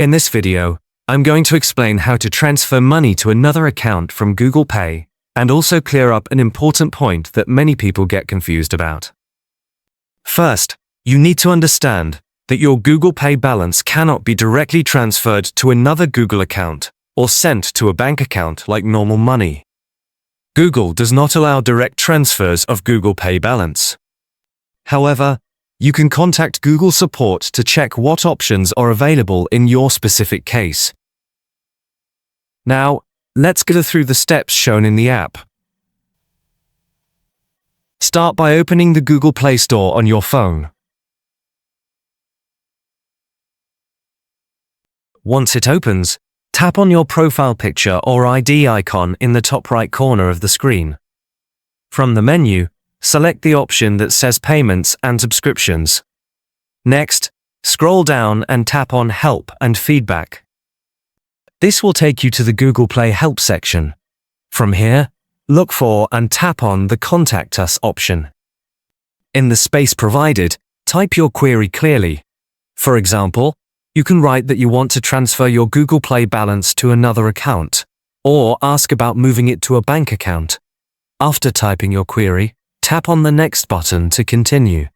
In this video, I'm going to explain how to transfer money to another account from Google Pay and also clear up an important point that many people get confused about. First, you need to understand that your Google Pay balance cannot be directly transferred to another Google account or sent to a bank account like normal money. Google does not allow direct transfers of Google Pay balance. However, you can contact Google support to check what options are available in your specific case. Now, let's go through the steps shown in the app. Start by opening the Google Play Store on your phone. Once it opens, tap on your profile picture or ID icon in the top right corner of the screen. From the menu, select the option that says Payments and Subscriptions. Next, scroll down and tap on Help and Feedback. This will take you to the Google Play Help section. From here, look for and tap on the Contact Us option. In the space provided, type your query clearly. For example, you can write that you want to transfer your Google Play balance to another account, or ask about moving it to a bank account. After typing your query, tap on the Next button to continue.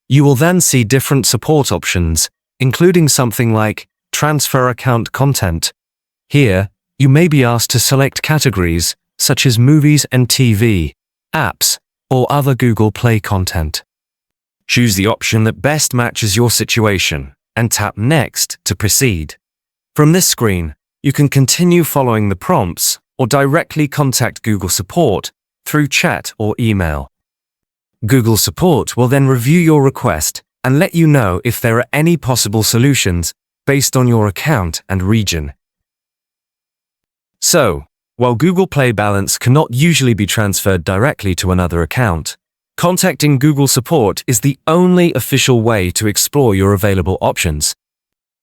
You will then see different support options, including something like Transfer Account Content. Here, you may be asked to select categories such as movies and TV, apps, or other Google Play content. Choose the option that best matches your situation and tap Next to proceed. From this screen, you can continue following the prompts or directly contact Google support through chat or email. Google support will then review your request and let you know if there are any possible solutions based on your account and region. So, while Google Play balance cannot usually be transferred directly to another account, contacting Google support is the only official way to explore your available options.